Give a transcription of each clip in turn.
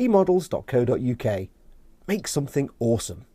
emodels.co.uk. Make something awesome.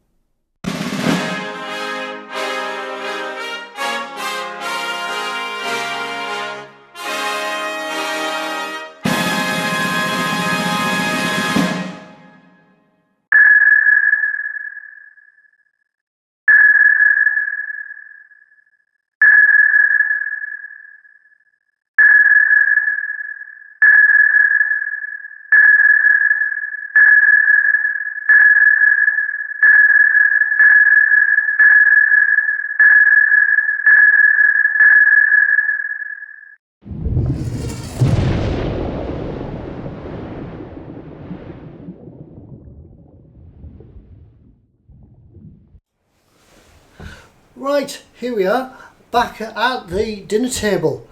Right, here we are, back at the dinner table.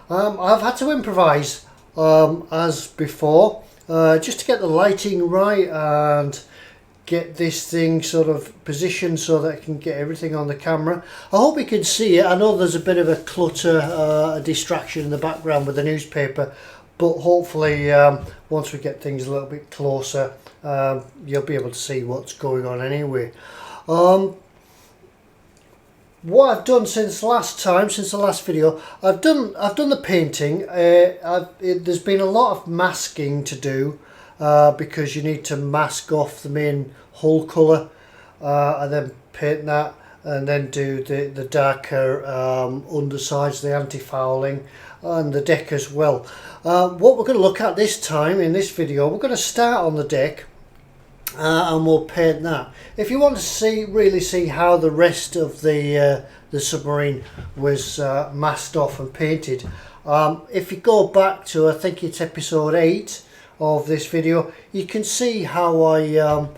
I've had to improvise as before, just to get the lighting right and get this thing sort of positioned so that I can get everything on the camera. I hope you can see it. I know there's a bit of a clutter, a distraction in the background with the newspaper, but hopefully once we get things a little bit closer, you'll be able to see what's going on anyway. What I've done since the last video, I've done the painting. There's been a lot of masking to do because you need to mask off the main hull colour and then paint that, and then do the darker undersides, the anti-fouling, and the deck as well. What we're going to look at this time in this video, we're going to start on the deck. And we'll paint that. If you want to really see how the rest of the submarine was masked off and painted, if you go back to, I think it's episode 8 of this video, you can see how I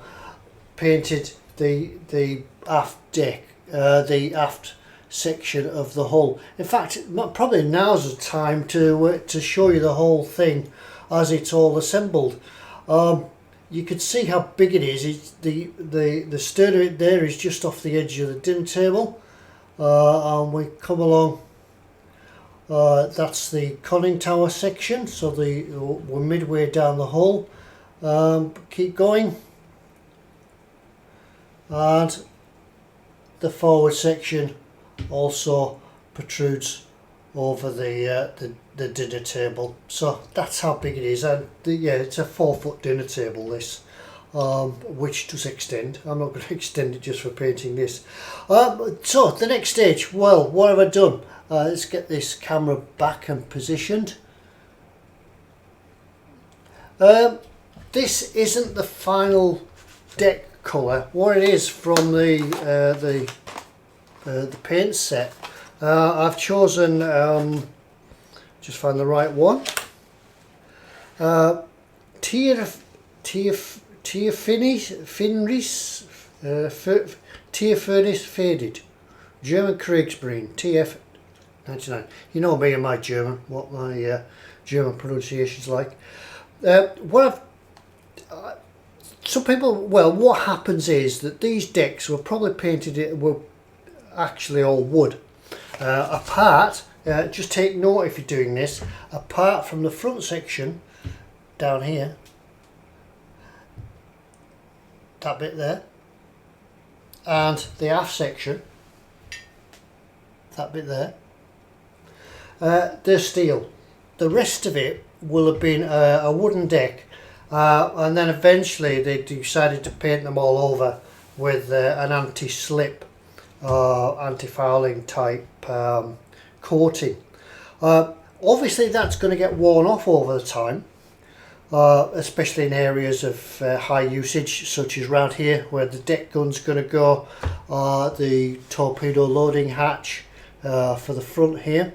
painted the aft deck, the aft section of the hull. In fact, probably now's the time to show you the whole thing as it's all assembled. You can see how big it is. It's the stern of it there is just off the edge of the dinner table, and we come along. That's the conning tower section. So we're midway down the hull. Keep going, and the forward section also protrudes over the dinner table. So that's how big it is, and yeah, it's a 4-foot dinner table this, which does extend. I'm not going to extend it just for painting this. So the next stage, well, what have I done? Let's get this camera back and positioned. This isn't the final deck colour. What it is from the paint set. I've chosen, just find the right one, Tia Furnace Faded, German Kriegsbreen, TF99. You know me and my German, what my German pronunciation's like. Some people, well, what happens is that these decks were probably painted, were actually all wood. Apart, just take note if you're doing this, apart from the front section down here, that bit there, and the aft section, that bit there, they're steel. The rest of it will have been a wooden deck, and then eventually they decided to paint them all over with an anti-slip, anti-fouling type coating. Obviously that's going to get worn off over the time, especially in areas of high usage, such as around here where the deck gun's going to go, the torpedo loading hatch for the front here,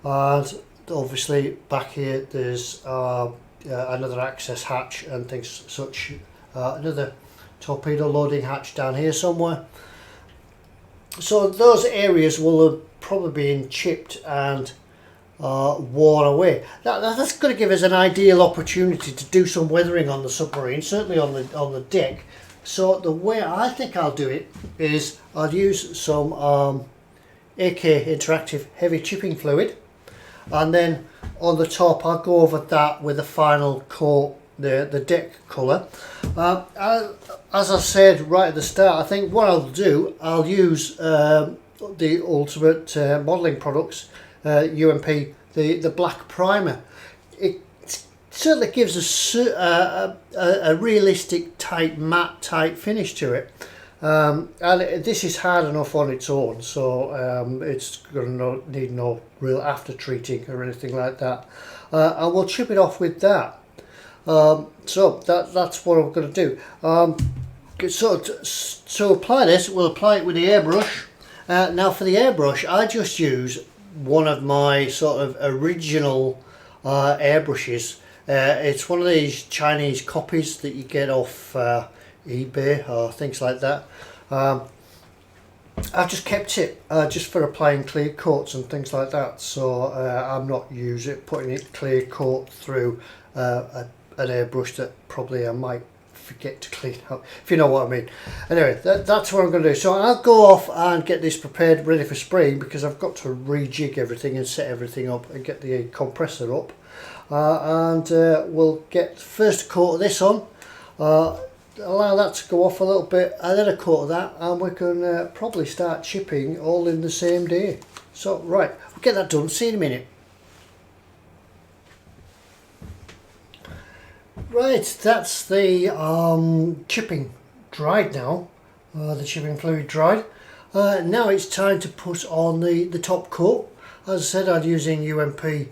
and obviously back here there's another access hatch and things such, another torpedo loading hatch down here somewhere. So those areas will have probably been chipped and worn away. That's going to give us an ideal opportunity to do some weathering on the submarine, certainly on the deck. So the way I think I'll do it is I'll use some AK Interactive heavy chipping fluid, and then on the top I'll go over that with a final coat the deck colour. As I said right at the start, I think what I'll do, I'll use the Ultimate modelling products, UMP, the black primer. It certainly gives a realistic type matte type finish to it. And this is hard enough on its own, so it's going to need no real after treating or anything like that. And we'll chip it off with that. So that's what I'm going to do. So apply this. We'll apply it with the airbrush. Now for the airbrush, I just use one of my sort of original airbrushes. It's one of these Chinese copies that you get off eBay or things like that. I've just kept it just for applying clear coats and things like that, so I'm not putting it clear coat through an airbrush that probably I might forget to clean up, if you know what I mean. Anyway, that's what I'm going to do. So I'll go off and get this prepared, ready for spraying, because I've got to rejig everything and set everything up and get the compressor up. And we'll get first coat of this on, allow that to go off a little bit, and then a coat of that, and we can probably start chipping all in the same day. So right, we'll get that done. See you in a minute. Right, that's the chipping dried now, the chipping fluid dried. Now it's time to put on the top coat. As I said, I'm using UMP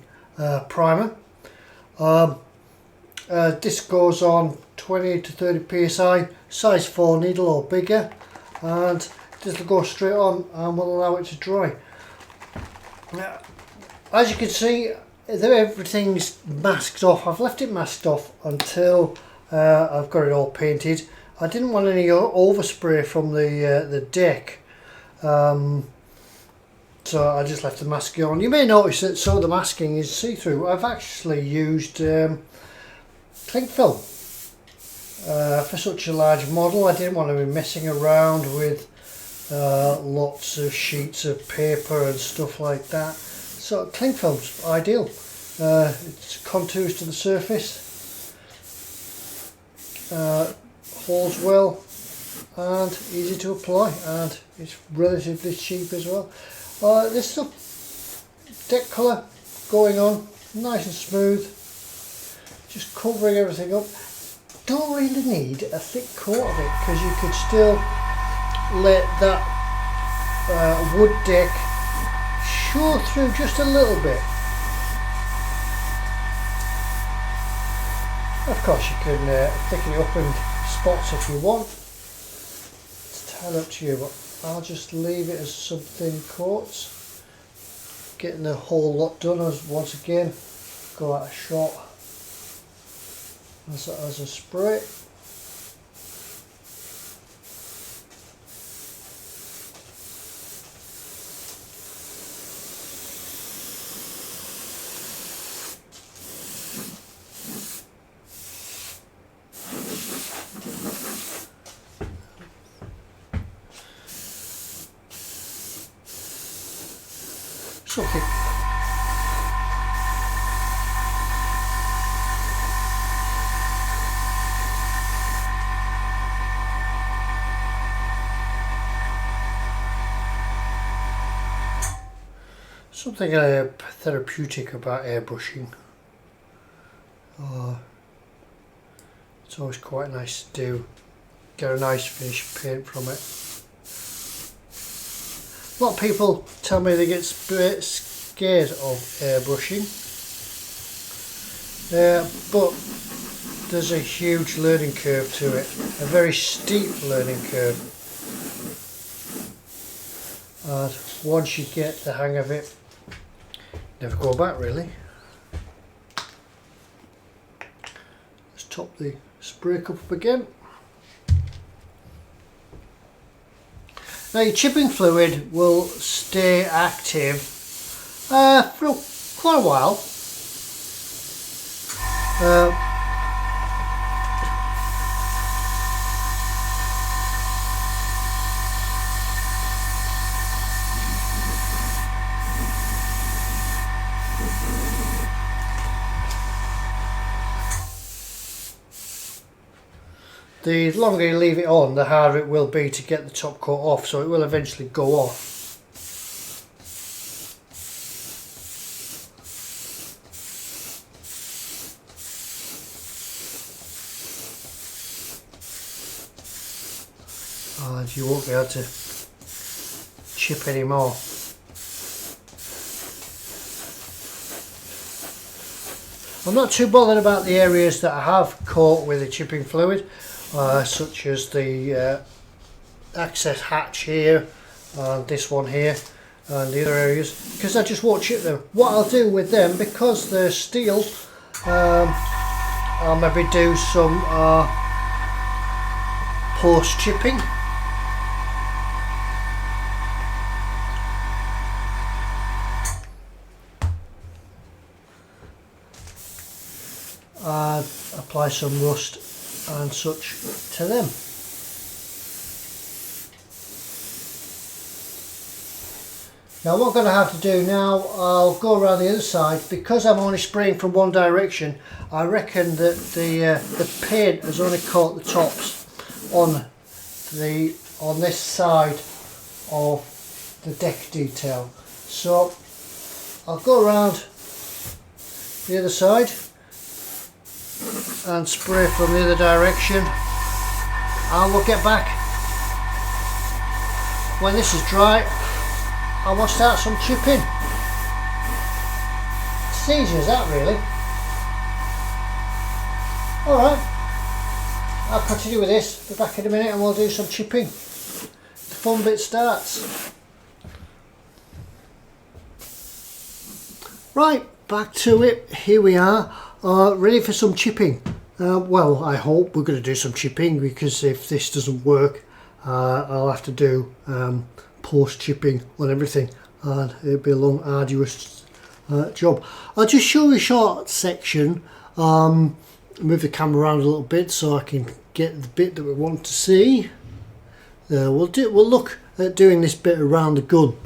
primer. This goes on 20 to 30 psi, size 4 needle or bigger, and this will go straight on and we'll allow it to dry. As you can see, everything's masked off. I've left it masked off until I've got it all painted. I didn't want any overspray from the deck, so I just left the masking on. You may notice that some of the masking is see-through. I've actually used cling film for such a large model. I didn't want to be messing around with lots of sheets of paper and stuff like that. So cling film's ideal. It contours to the surface, holds well and easy to apply, and it's relatively cheap as well. This stuff, deck colour going on, nice and smooth, just covering everything up. Don't really need a thick coat of it, because you could still let that wood deck show through just a little bit. Of course you can thicken it up in spots if you want. It's entirely up to you, but I'll just leave it as some thin coats. Getting the whole lot done once again. Go out a shot as a spray. Something. Something therapeutic about airbrushing. It's always quite nice to do. Get a nice finished paint from it. A lot of people tell me they get scared of airbrushing, but there's a huge learning curve to it, a very steep learning curve, and once you get the hang of it, never go back really. Let's top the spray cup up again. Now your chipping fluid will stay active for quite a while. the longer you leave it on, the harder it will be to get the top coat off, so it will eventually go off. And you won't be able to chip anymore. I'm not too bothered about the areas that I have caught with the chipping fluid, such as the access hatch here, and this one here, and the other areas, because I just won't chip them. What I'll do with them, because they're steel, I'll maybe do some post chipping. And apply some rust and such to them. Now what I'm going to have to do now, I'll go around the other side. Because I'm only spraying from one direction, I reckon that the paint has only caught the tops on this side of the deck detail. So I'll go around the other side and spray from the other direction, and we'll get back when this is dry and we'll start some chipping. It's easy as that, really. Alright, I'll continue with this, be back in a minute and we'll do some chipping. The fun bit starts. Right, back to it, here we are. Ready for some chipping. Well, I hope we're going to do some chipping, because if this doesn't work, I'll have to do post chipping on everything, and it'll be a long arduous job. I'll just show you a short section, move the camera around a little bit so I can get the bit that we want to see. We'll look at doing this bit around the gun.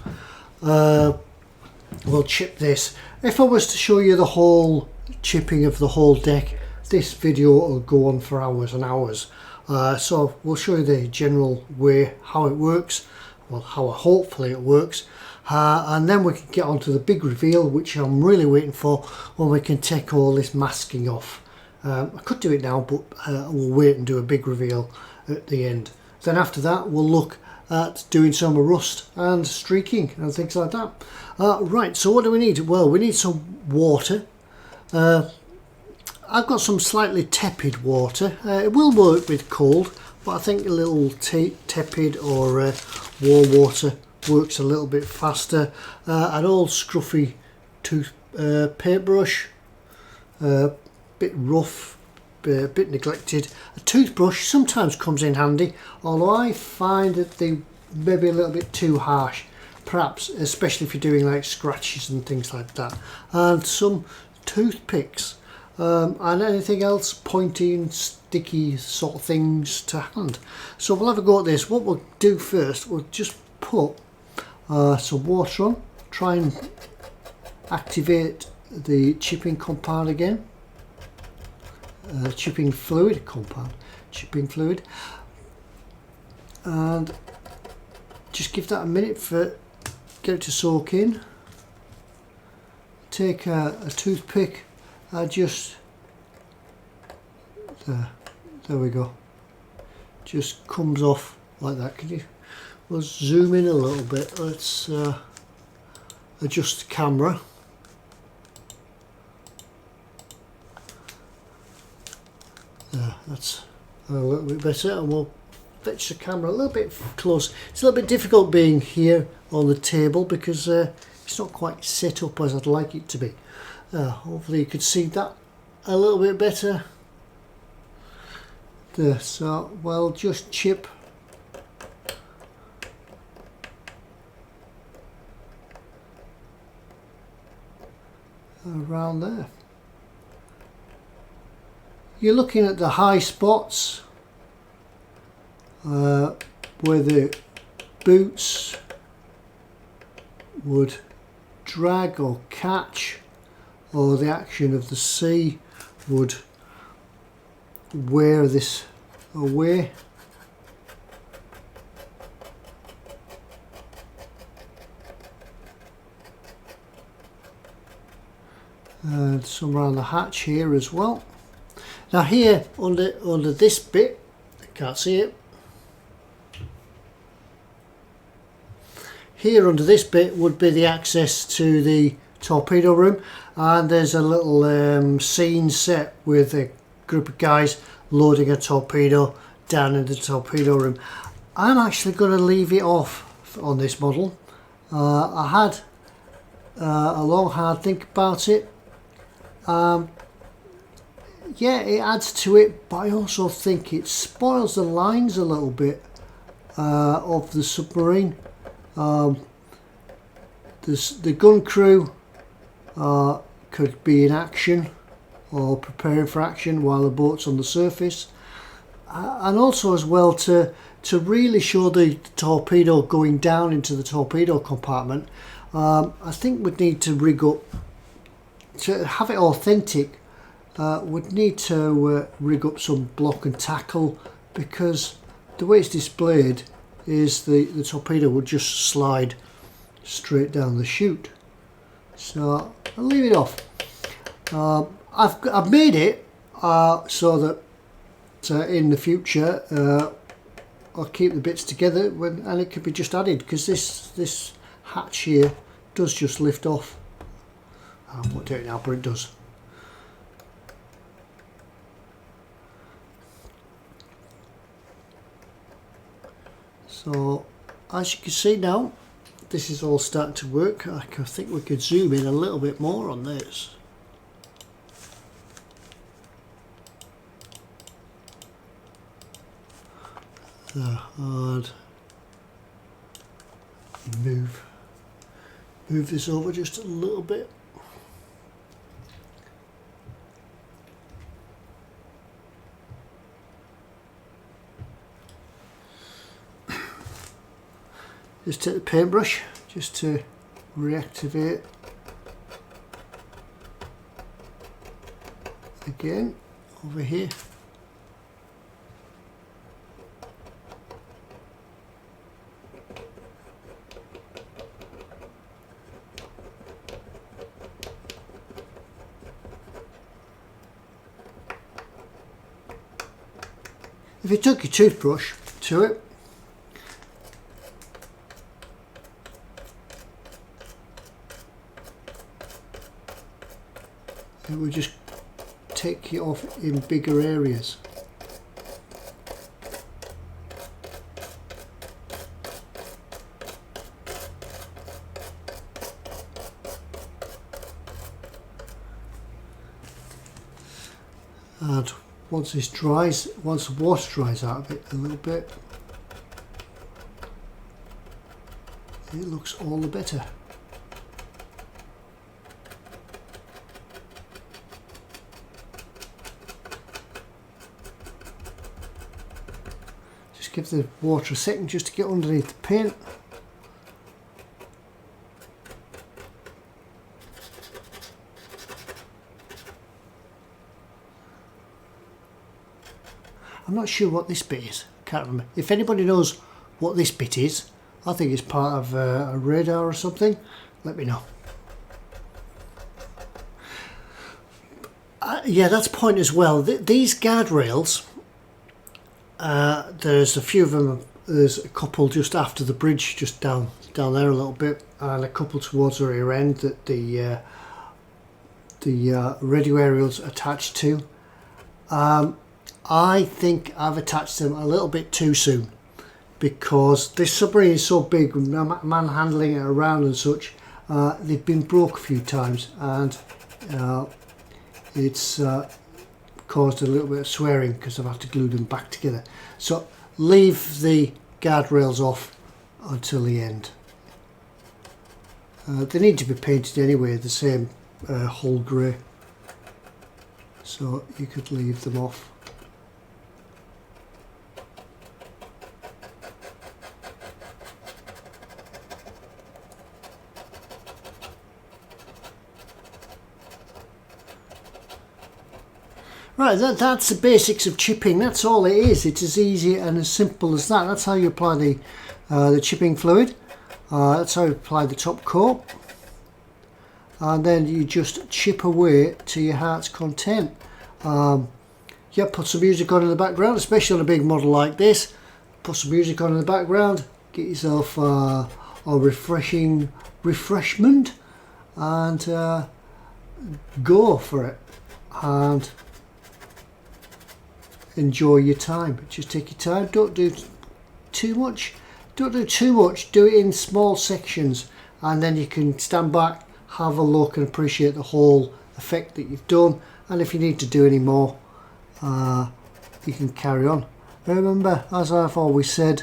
We'll chip this. If I was to show you the whole chipping of the whole deck, this video will go on for hours and hours. So we'll show you the general way how it works, well, how hopefully it works, and then we can get on to the big reveal, which I'm really waiting for, when we can take all this masking off. I could do it now, but we'll wait and do a big reveal at the end. Then after that we'll look at doing some rust and streaking and things like that. Right, so what do we need? Well, we need some water. I've got some slightly tepid water. It will work with cold, but I think a little tepid or warm water works a little bit faster. An old scruffy tooth paintbrush, bit rough, a bit neglected. A toothbrush sometimes comes in handy, although I find that they may be a little bit too harsh, perhaps especially if you're doing like scratches and things like that. And some toothpicks, and anything else pointy, sticky sort of things to hand. So we'll have a go at this. What we'll do first, we'll just put some water on, try and activate the chipping compound again. Chipping fluid compound, chipping fluid, and just give that a minute for get it to soak in. Take a toothpick, just there we go, just comes off like that. Can you, we'll zoom in a little bit, let's adjust the camera. That's a little bit better, and we'll fetch the camera a little bit close. It's a little bit difficult being here on the table because it's not quite set up as I'd like it to be. Hopefully you could see that a little bit better. There, so we'll just chip around there. You're looking at the high spots where the boots would drag or catch, or the action of the sea would wear this away. And some around the hatch here as well. Now here under this bit, I can't see it. Here under this bit would be the access to the torpedo room, and there's a little scene set with a group of guys loading a torpedo down in the torpedo room. I'm actually going to leave it off on this model. I had a long hard think about it. Yeah, it adds to it, but I also think it spoils the lines a little bit of the submarine. The gun crew could be in action or preparing for action while the boat's on the surface, and also as well to really show the torpedo going down into the torpedo compartment. I think we'd need to rig up to have it authentic. Would need to rig up some block and tackle, because the way it's displayed is the torpedo would just slide straight down the chute. So I'll leave it off. I've made it so that in the future I'll keep the bits together and it could be just added, because this hatch here does just lift off. I won't do it now, but it does. So as you can see now, this is all starting to work. I think we could zoom in a little bit more on this. And move this over just a little bit. Just take the paintbrush just to reactivate again over here. If you took your toothbrush to it, it would just take it off in bigger areas. And once this dries, once the water dries out of it a little bit, it looks all the better. Just give the water a second just to get underneath the paint. I'm not sure what this bit is. Can't remember. If anybody knows what this bit is, I think it's part of a radar or something. Let me know. Yeah, that's a point as well. These guardrails, there's a few of them. There's a couple just after the bridge, just down there a little bit, and a couple towards the rear end that the radio aerial's attached to. I think I've attached them a little bit too soon, because this submarine is so big, manhandling it around and such. They've been broke a few times, and it's caused a little bit of swearing because I've had to glue them back together. So leave the guardrails off until the end. They need to be painted anyway, the same hull grey, so you could leave them off. Right, that's the basics of chipping. That's all it is. It's as easy and as simple as that. That's how you apply the chipping fluid. That's how you apply the top coat. And then you just chip away to your heart's content. Yeah, put some music on in the background, especially on a big model like this. Put some music on in the background. Get yourself a refreshing refreshment and go for it. And enjoy your time. Just take your time. Don't do too much. Don't do too much. Do it in small sections, and then you can stand back, have a look, and appreciate the whole effect that you've done. And if you need to do any more, you can carry on. Remember, as I've always said,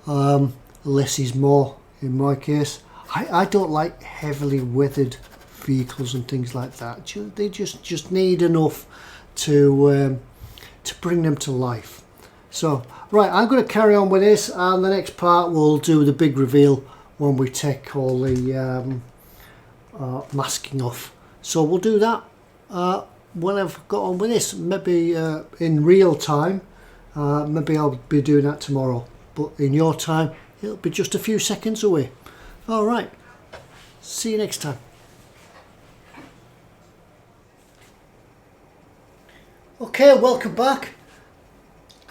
less is more. In my case, I don't like heavily weathered vehicles and things like that. They just need enough to bring them to life. So right, I'm going to carry on with this, and the next part we'll do the big reveal when we take all the masking off. So we'll do that when I've got on with this, maybe in real time. Maybe I'll be doing that tomorrow, but in your time it'll be just a few seconds away. All right, see you next time. Okay, welcome back.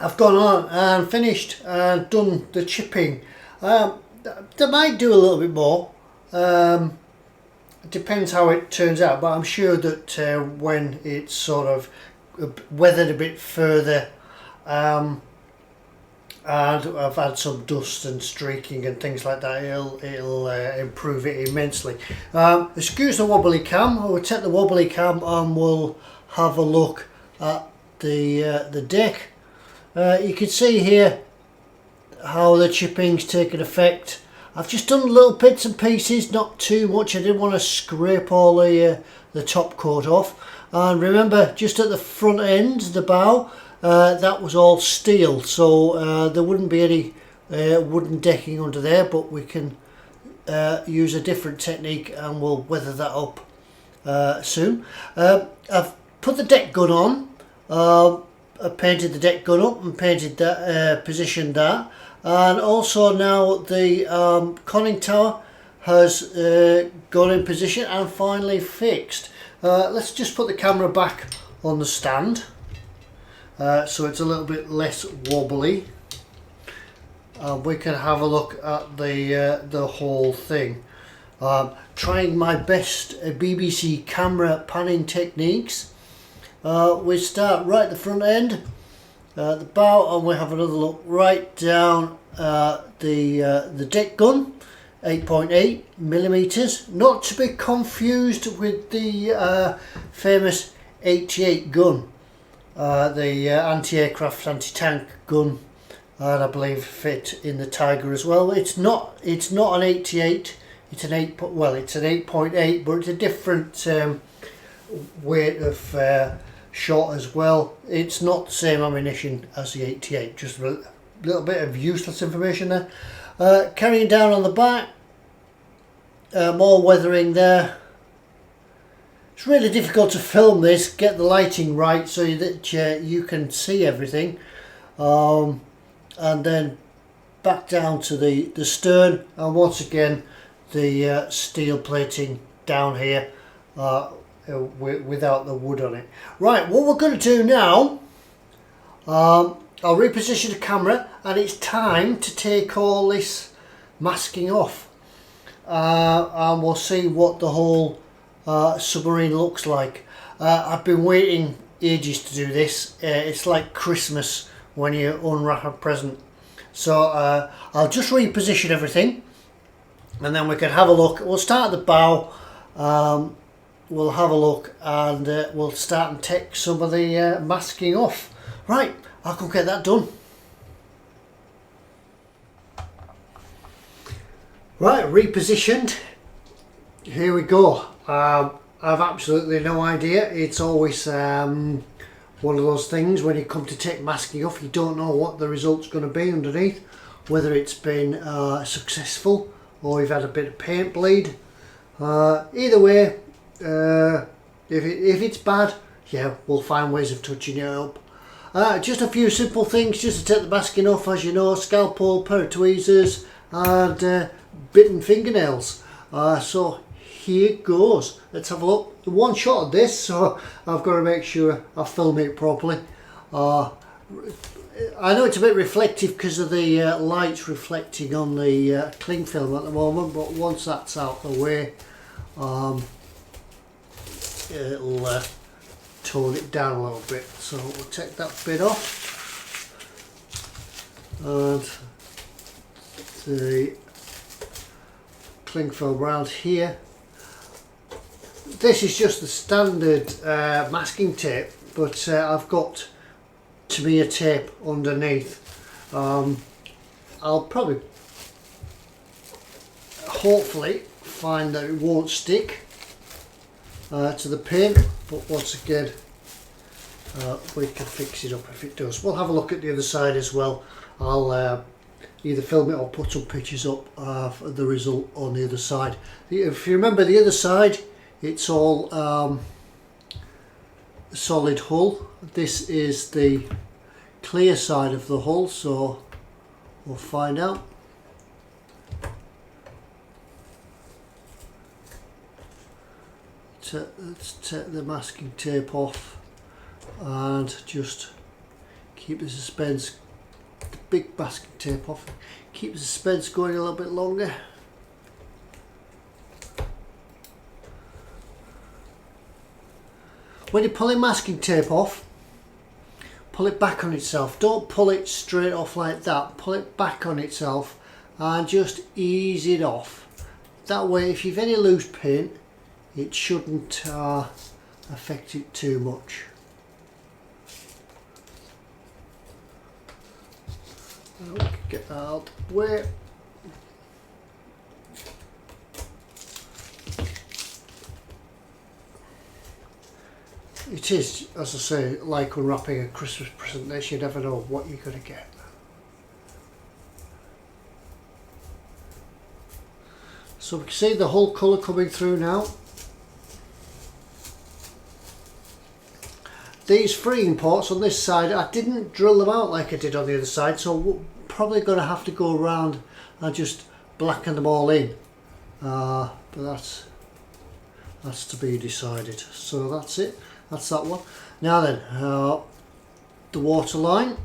I've gone on and finished and done the chipping. They might do a little bit more. It depends how it turns out, but I'm sure that when it's sort of weathered a bit further, and I've had some dust and streaking and things like that, it'll improve it immensely. Excuse the wobbly cam. We'll take the wobbly cam and we'll have a look at the deck. You can see here how the chipping's taken effect. I've just done little bits and pieces, not too much. I didn't want to scrape all the top coat off. And remember, just at the front end, the bow, that was all steel, so there wouldn't be any wooden decking under there, but we can use a different technique and we'll weather that up soon. I've put the deck gun on. I painted the deck gun up and painted that, positioned that, and also now the conning tower has gone in position and finally fixed. Let's just put the camera back on the stand so it's a little bit less wobbly. We can have a look at the whole thing. Trying my best BBC camera panning techniques. We start right at the front end, the bow, and we have another look right down the deck gun, 8.8 millimeters, not to be confused with the famous 88 gun, the anti-aircraft, anti-tank gun, and I believe fit in the Tiger as well. It's not an 88. It's an 8. Well, it's an 8.8, but it's a different weight of shot as well. It's not the same ammunition as the 88. Just a little bit of useless information there. Carrying down on the back, more weathering there. It's really difficult to film this, get the lighting right so that you can see everything. And then back down to the stern, and once again the steel plating down here without the wood on it. Right, what we're going to do now, I'll reposition the camera, and it's time to take all this masking off, and we'll see what the whole submarine looks like. I've been waiting ages to do this. It's like Christmas when you unwrap a present. So I'll just reposition everything, and then we can have a look. We'll start at the bow. We'll have a look, and we'll start and take some of the masking off. Right, I'll go get that done. Right, repositioned. Here we go. I've absolutely no idea. It's always one of those things when you come to take masking off, you don't know what the result's going to be underneath, whether it's been successful or you've had a bit of paint bleed. Either way, if it's bad, yeah, we'll find ways of touching it up. Just a few simple things just to take the masking off, as you know: scalpel, pair of tweezers, and bitten fingernails. So here goes. Let's have a look. One shot of this, so I've got to make sure I film it properly. I know it's a bit reflective because of the lights reflecting on the cling film at the moment, but once that's out the way, it'll tone it down a little bit. So we'll take that bit off, and the cling film round here. This is just the standard masking tape, but I've got Tamiya tape underneath. I'll probably, hopefully, find that it won't stick to the paint, but once again, we can fix it up if it does. We'll have a look at the other side as well. I'll either film it or put some pictures up of the result on the other side. If you remember the other side, it's all solid hull. This is the clear side of the hull, so we'll find out. Let's take the masking tape off and just keep the suspense, the big masking tape off, keep the suspense going a little bit longer. When you're pulling masking tape off, pull it back on itself. Don't pull it straight off like that. Pull it back on itself and just ease it off. That way, if you've any loose paint, it shouldn't affect it too much. Get that out of the way. It is, as I say, like unwrapping a Christmas present. This, you never know what you're going to get. So we can see the whole colour coming through now. These freeing ports on this side, I didn't drill them out like I did on the other side, so we're probably going to have to go around and just blacken them all in. But that's to be decided. So that's it. That's that one. Now then, the water line.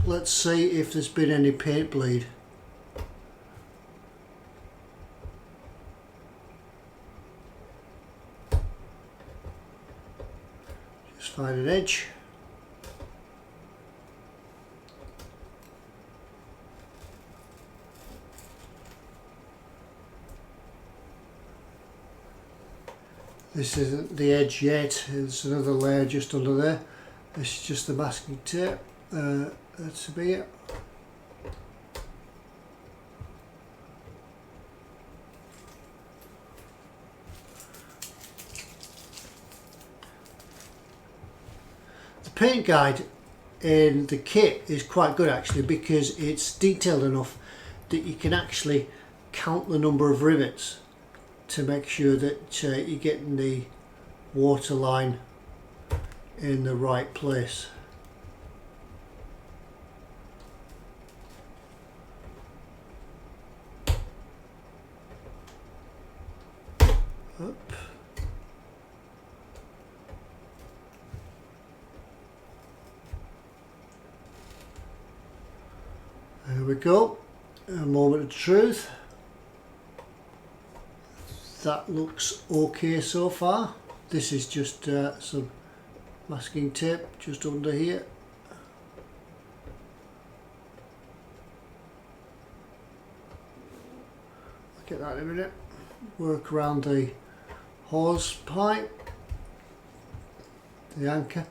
Let's see if there's been any paint bleed. Just find an edge. This isn't the edge yet, there's another layer just under there. This is just the masking tape. That's to be it. The paint guide in the kit is quite good actually, because it's detailed enough that you can actually count the number of rivets to make sure that you're getting the water line in the right place. Up. There we go. A moment of truth. That looks okay so far. This is just some masking tape just under here. I'll get that in a minute. Work around the hose pipe, the anchor.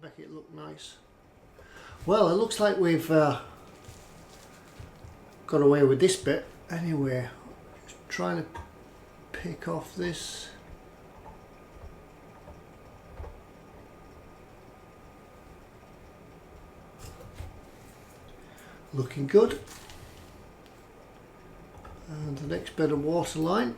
make it look nice. Well, it looks like we've got away with this bit anyway. Just trying to pick off this. Looking good. And the next bit of waterline.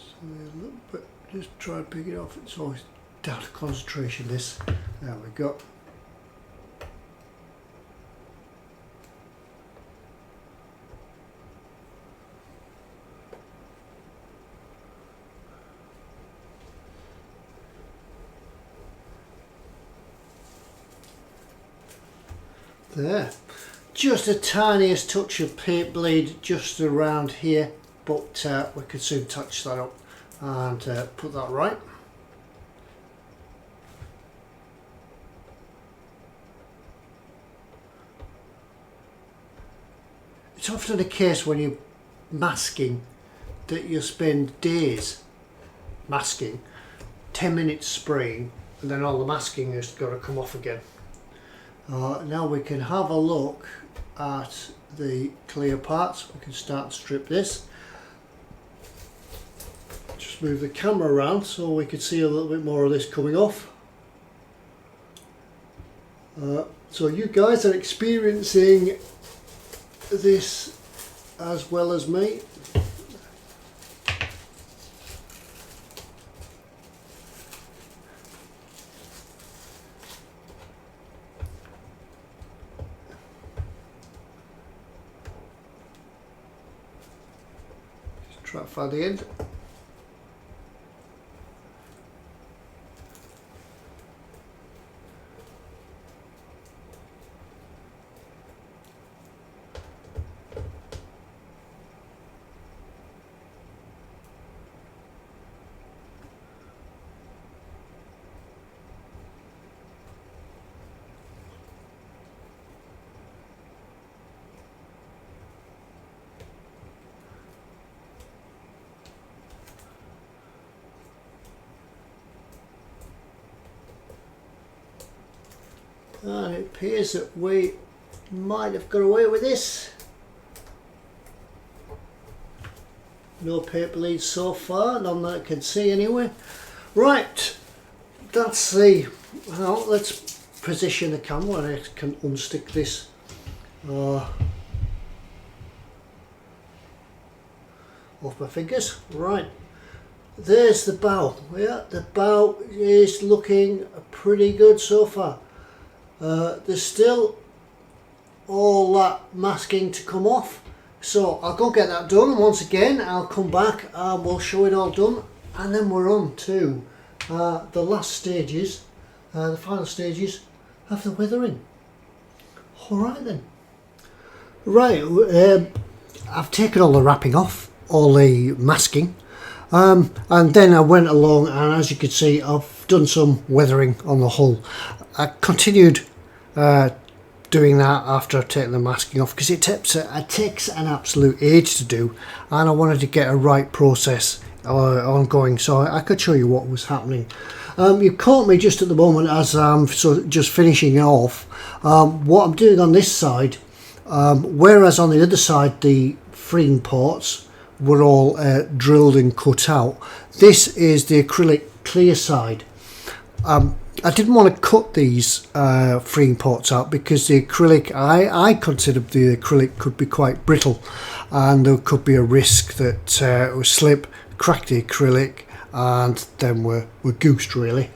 So a little bit, just try to pick it off. It's always down to concentration, this. There we go. There. Just the tiniest touch of paint bleed just around here, but we could soon touch that up and put that right. It's often the case when you're masking that you spend days masking, 10 minutes spraying, and then all the masking has got to come off again. Now we can have a look at the clear parts. We can start to strip this. Just move the camera around so we can see a little bit more of this coming off. So you guys are experiencing this as well as me. Just try to find the end. And it appears that we might have got away with this. No paper leads so far, none that I can see anyway. Right, that's the, well, let's position the camera and I can unstick this. Off my fingers. Right, there's the bow. Yeah, the bow is looking pretty good so far. There's still all that masking to come off, so I'll go get that done. Once again, I'll come back and we'll show it all done, and then we're on to the last stages, the final stages of the weathering. Alright then. Right, I've taken all the wrapping off, all the masking, and then I went along and as you can see I've done some weathering on the hull. I continued doing that after taking the masking off because it takes an absolute age to do, and I wanted to get a right process ongoing so I could show you what was happening. You caught me just at the moment as I'm just finishing off what I'm doing on this side, whereas on the other side the freeing ports were all drilled and cut out. This is the acrylic clear side. I didn't want to cut these freeing ports out because the acrylic, I considered the acrylic could be quite brittle and there could be a risk that it would slip, crack the acrylic, and then we're goosed really.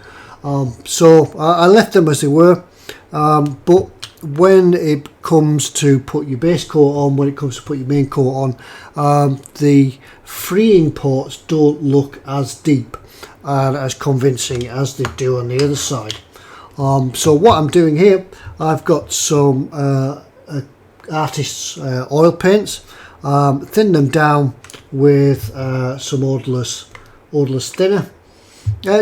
So I left them as they were, but when it comes to put your base coat on, when it comes to put your main coat on, the freeing ports don't look as deep and as convincing as they do on the other side. So what I'm doing here, I've got some artist's oil paints, thinned them down with some odorless thinner.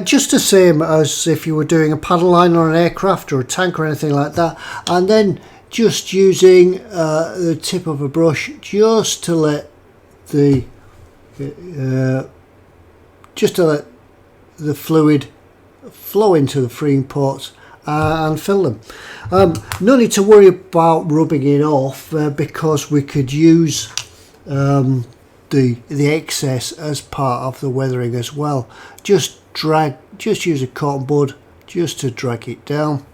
Just the same as if you were doing a paddle line on an aircraft or a tank or anything like that, and then just using the tip of a brush just to let the fluid flow into the freeing pots and fill them. No need to worry about rubbing it off because we could use the excess as part of the weathering as well. Just use a cotton bud just to drag it down,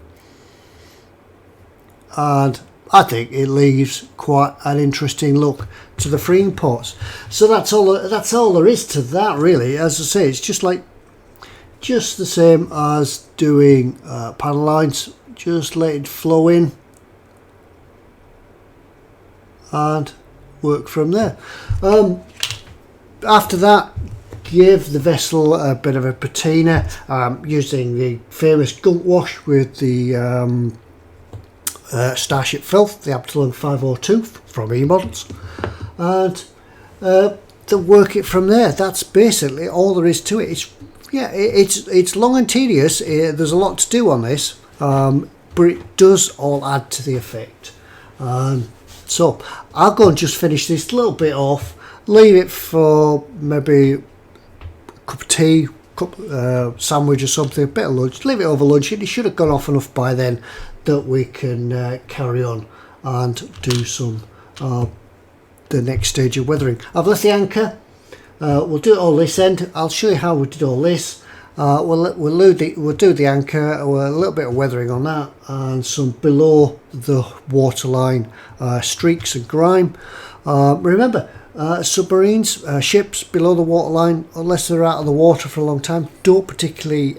and I think it leaves quite an interesting look to the freeing pots. So that's all there is to that, really. As I say, it's just the same as doing paddle lines. Just let it flow in and work from there. After that, give the vessel a bit of a patina using the famous gunk wash with the Starship Filth, the Absalom 502 from E-Models, and to work it from there. That's basically all there is to it. It's long and tedious. There's a lot to do on this, but it does all add to the effect. So I'll go and just finish this little bit off, leave it for maybe a cup of tea, sandwich or something, a bit of lunch, leave it over lunch. It should have gone off enough by then that we can carry on and do some the next stage of weathering. I've left the anchor. We'll do it all this end. I'll show you how we did all this. We'll do the anchor, a little bit of weathering on that, and some below the waterline streaks and grime. Remember, submarines, ships below the waterline, unless they're out of the water for a long time, don't particularly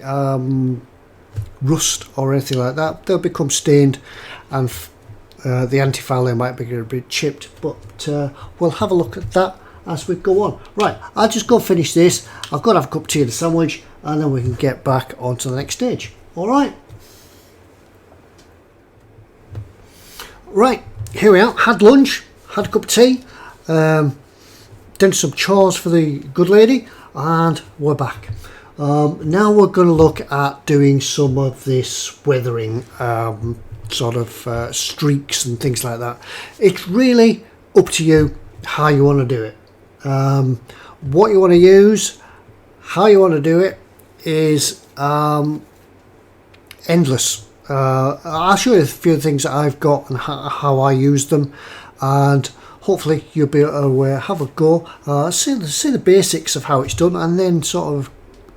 rust or anything like that. They'll become stained, and the anti-fouling might be a bit chipped, but we'll have a look at that as we go on. Right, I'll just go finish this. I've got to have a cup of tea and a sandwich, and then we can get back onto the next stage. Alright. Right, here we are. Had lunch, had a cup of tea, done some chores for the good lady, and we're back. Now we're going to look at doing some of this weathering, sort of streaks and things like that. It's really up to you how you want to do it. What you want to use, how you want to do it is endless. I'll show you a few things that I've got and how I use them, and hopefully you'll be able to have a go, see the basics of how it's done, and then sort of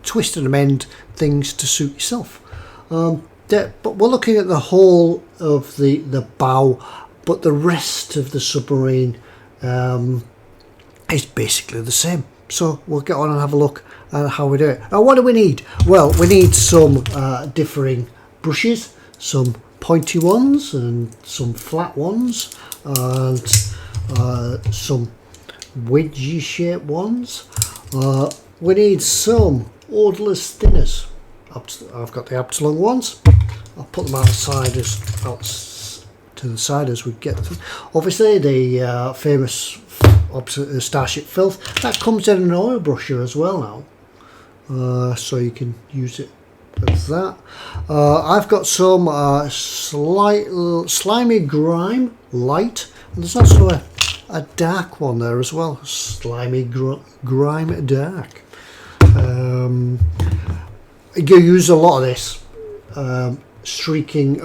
twist and amend things to suit yourself. But we're looking at the whole of the bow, but the rest of the submarine is basically the same. So we'll get on and have a look at how we do it. Now, what do we need? Well, we need some differing brushes, some pointy ones and some flat ones, and some wedgy shaped ones. We need some odorless thinners. I've got the Absalom ones. I'll put them outside to the side as we get them. Obviously, the famous Starship Filth, that comes in an oil brusher as well now, so you can use it as that. I've got some slimy grime light, and there's also a dark one there as well, slimy grime dark. You use a lot of this streaking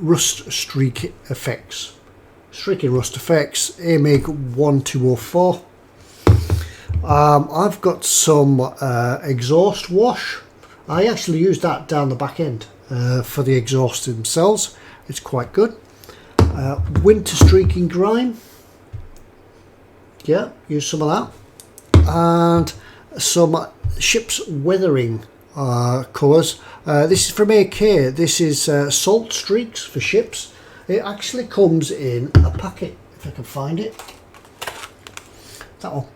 rust streak effects. Streaking rust effects, AMIG 1204. I've got some exhaust wash. I actually use that down the back end for the exhaust themselves. It's quite good. Winter streaking grime. Yeah, use some of that. And some ship's weathering colours. This is from AK. This is salt streaks for ships. It actually comes in a packet, if I can find it. That one.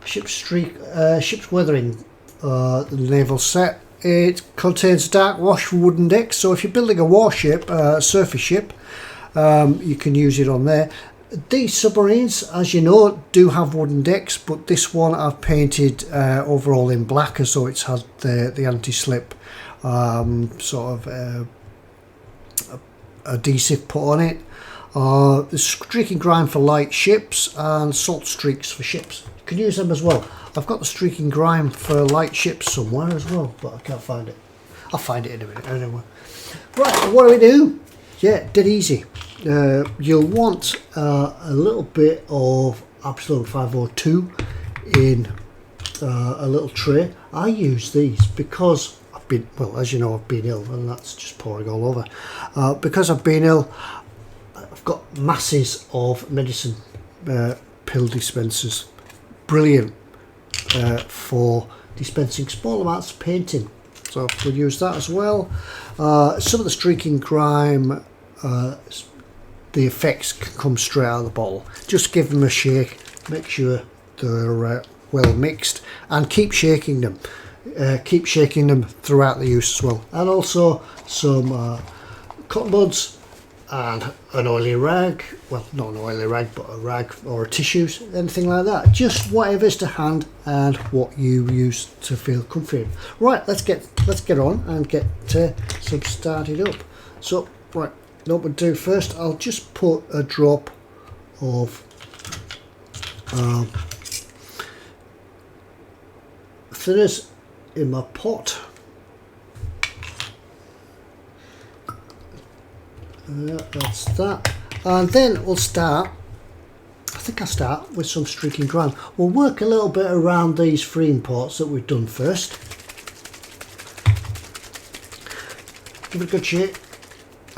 Ship's weathering, the naval set. It contains dark wash for wooden decks, so if you're building a warship, a surface ship, you can use it on there. These submarines, as you know, do have wooden decks, but this one I've painted overall in black, as though it's had the anti-slip sort of adhesive put on it. The streaking grime for light ships and salt streaks for ships. You can use them as well. I've got the streaking grime for light ships somewhere as well, but I can't find it. I'll find it in a minute anyway. Right, what do we do? Yeah, dead easy. You'll want a little bit of Absolute 502 in a little tray. I use these because I've been, well, as you know, I've been ill, and that's just pouring all over. Because I've been ill, I've got masses of medicine pill dispensers. Brilliant for dispensing small amounts of painting. So we'll use that as well. Some of the streaking grime, the effects can come straight out of the bottle. Just give them a shake, make sure they're well mixed, and keep shaking them. Keep shaking them throughout the use as well. And also some cotton buds and an oily rag. Well, not an oily rag, but a rag or a tissue, anything like that. Just whatever's to hand and what you use to feel comfy. Right, let's get on and get some started up. So, right, what we'll do first, I'll just put a drop of thinners in my pot. That's that, and then we'll start. I think I'll start with some streaking grime. We'll work a little bit around these freeing pots that we've done first. Give it a good shake.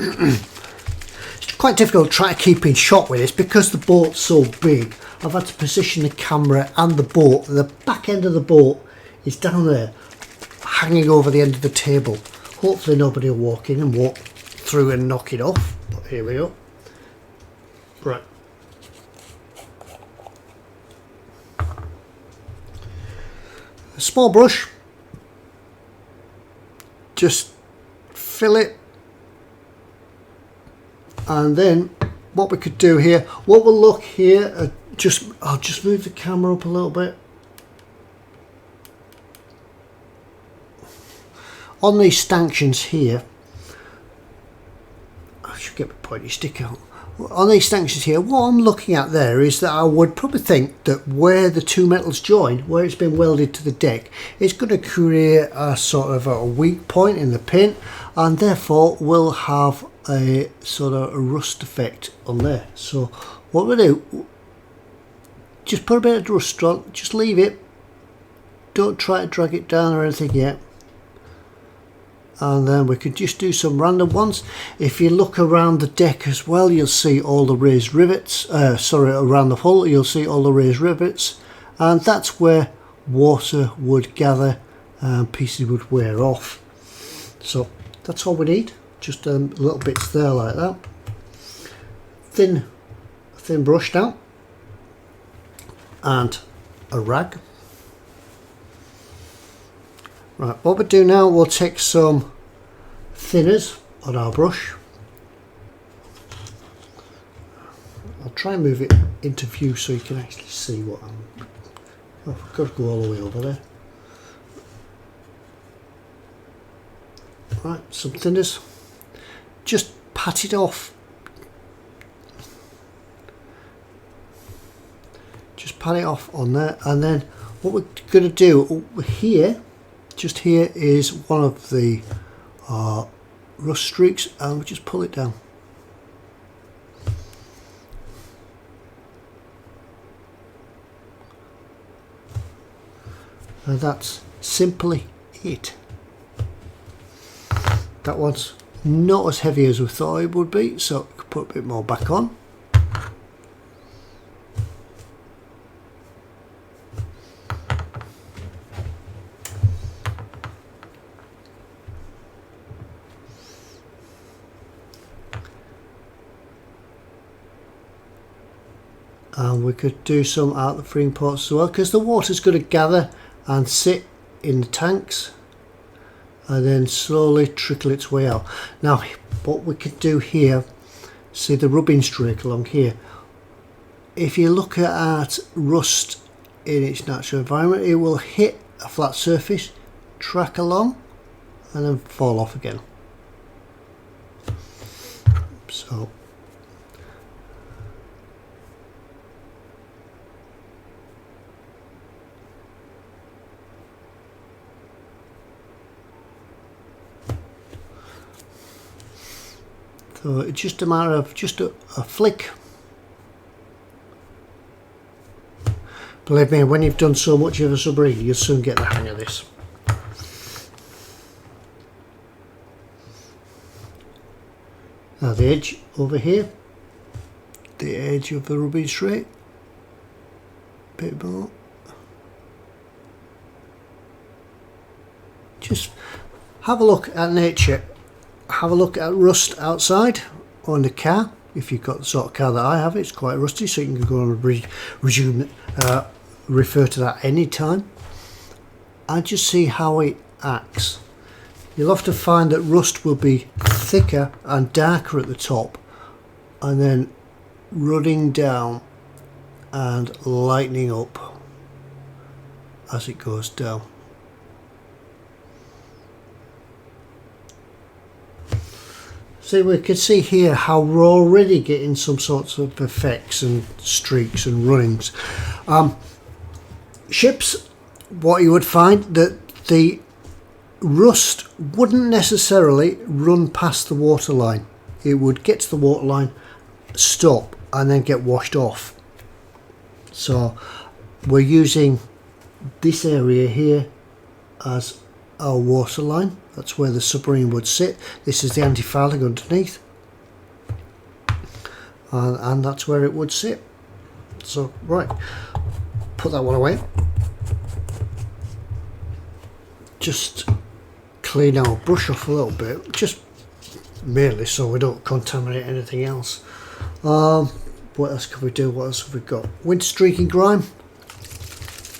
It's quite difficult to try to keep in shot with this because the boat's so big. I've had to position the camera and the boat. The back end of the boat is down there, hanging over the end of the table. Hopefully nobody will walk in and walk through and knock it off. But here we go. Right. A small brush. Just fill it. And then what we could do here, what we'll look here, I'll just move the camera up a little bit. On these stanchions here, I should get my pointy stick out. On these stanchions here, what I'm looking at there is that I would probably think that where the two metals join, where it's been welded to the deck, it's going to create a sort of a weak point in the pin, and therefore will have a sort of a rust effect on there. So what we do, just put a bit of rust on, just leave it, don't try to drag it down or anything yet. And then we could just do some random ones. If you look around the deck as well, you'll see all the raised rivets, around the hull you'll see all the raised rivets, and that's where water would gather and pieces would wear off. So that's all we need, just little bits there like that. Thin brush down and a rag. Right, what we do now, we'll take some thinners on our brush. I'll try and move it into view so you can actually see what I'm... Oh, I've got to go all the way over there. Right, some thinners. Just pat it off. Just pat it off on there, and then what we're going to do here, just here is one of the rust streaks, and we just pull it down. And that's simply it. That one's not as heavy as we thought it would be, so we can put a bit more back on. And we could do some out the freeing pots as well, because the water's going to gather and sit in the tanks and then slowly trickle its way out. Now what we could do here, see the rubbing streak along here, if you look at rust in its natural environment, it will hit a flat surface, track along, and then fall off again. So it's just a matter of just a flick. Believe me, when you've done so much of a submarine, you'll soon get the hang of this. Now the edge over here, the edge of the rubbing straight, bit more. Just have a look at nature, have a look at rust outside on the car. If you've got the sort of car that I have, it's quite rusty, so you can go and refer to that anytime, and just see how it acts. You'll often find that rust will be thicker and darker at the top, and then running down and lightening up as it goes down. So we can see here how we're already getting some sorts of effects and streaks and runnings. Ships, what you would find that the rust wouldn't necessarily run past the waterline. It would get to the waterline, stop, and then get washed off. So we're using this area here as our waterline. That's where the submarine would sit. This is the anti-fouling underneath, and that's where it would sit. So right, put that one away. Just clean our brush off a little bit, just merely so we don't contaminate anything else. What else can we do? What else have we got? Winter streaking grime.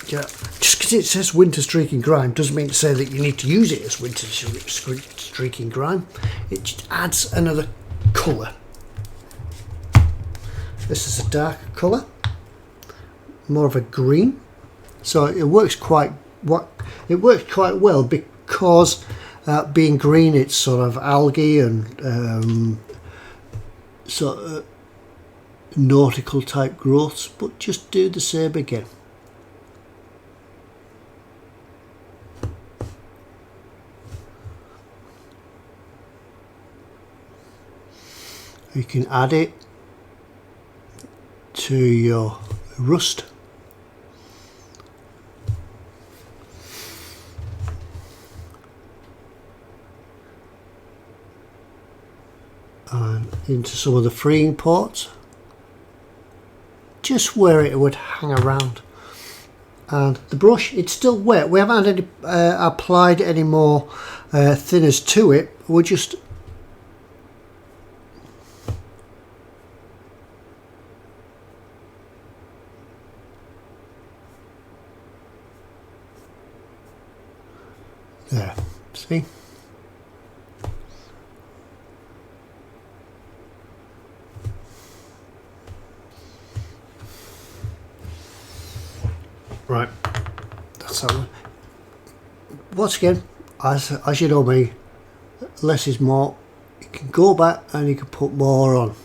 Yeah, just because it says winter streaking grime doesn't mean to say that you need to use it as winter streaking grime. It just adds another colour. This is a darker colour, more of a green, so it works quite well because being green, it's sort of algae and sort of nautical type growths. But just do the same again. You can add it to your rust. And into some of the freeing ports, just where it would hang around. And the brush, it's still wet. We haven't had any, applied any more thinners to it. We're just there, see? Right, that's that one. Once again, as you know me, less is more. You can go back and you can put more on.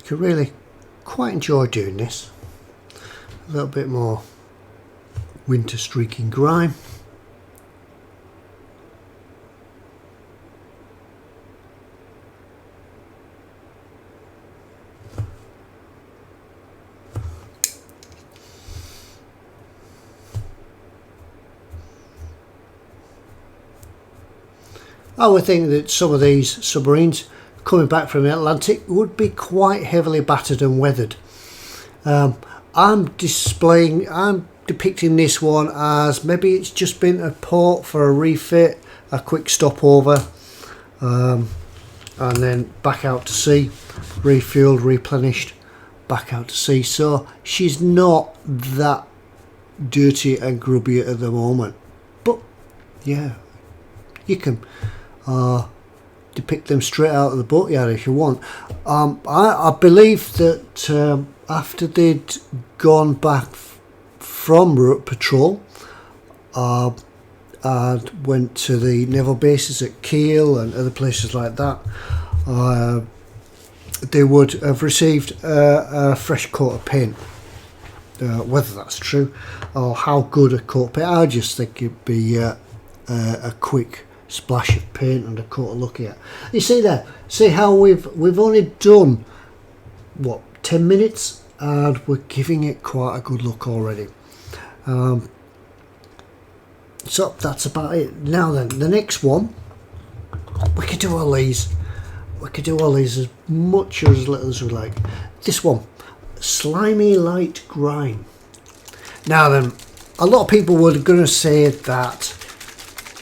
Could really quite enjoy doing this. A little bit more winter streaking grime. I would think that some of these submarines coming back from the Atlantic would be quite heavily battered and weathered. I'm depicting this one as maybe it's just been a port for a refit, a quick stopover, and then back out to sea, refueled, replenished, back out to sea. So she's not that dirty and grubby at the moment, but yeah, you can depict them straight out of the boatyard if you want. I believe that after they'd gone back from route patrol and went to the naval bases at Kiel and other places like that, they would have received a fresh coat of paint. Whether that's true or how good a coat of paint, I just think it'd be a quick splash of paint and a coat of looking at. You see there, see how we've only done what, 10 minutes and we're giving it quite a good look already. So that's about it. Now then, the next one, we could do all these. We could do all these as much or as little as we like. This one, slimy light grime. Now then, a lot of people were going to say that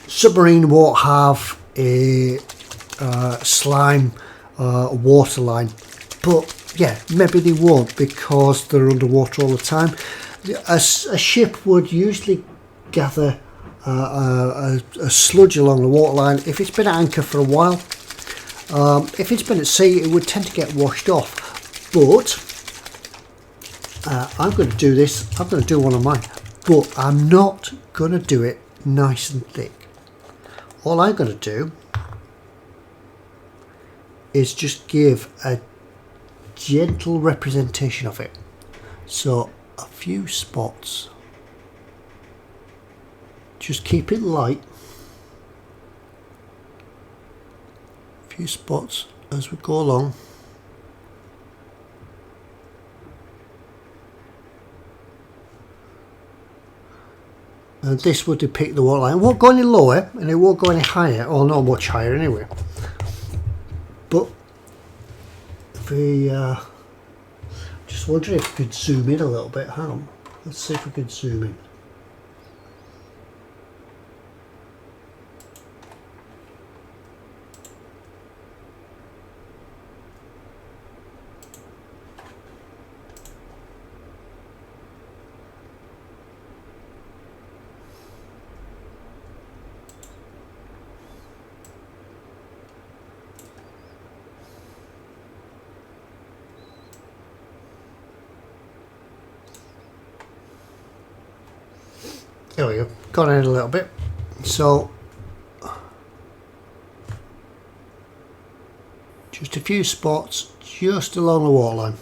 submarine won't have a slime waterline, but yeah, maybe they won't because they're underwater all the time. A ship would usually gather a sludge along the waterline if it's been at anchor for a while. If it's been at sea, it would tend to get washed off. But I'm going to do this. I'm going to do one of mine, but I'm not going to do it nice and thick. All I'm going to do is just give a gentle representation of it. So a few spots. Just keep it light. A few spots as we go along. And this will depict the waterline. It won't go any lower and it won't go any higher, or not much higher anyway. But if we just wondering if we could zoom in a little bit. Hang on, let's see if we could zoom in. There we go, got in a little bit. So just a few spots just along the waterline.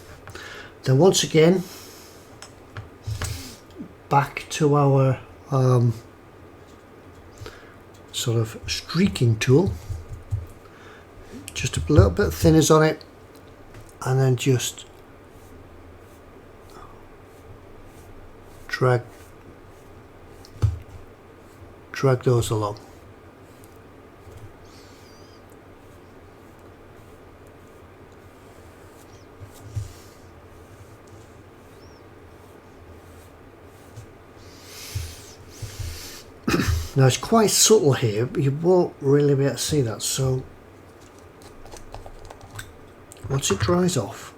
Then once again back to our sort of streaking tool, just a little bit of thinners on it, and then just drag those along. Now it's quite subtle here, but you won't really be able to see that, so once it dries off,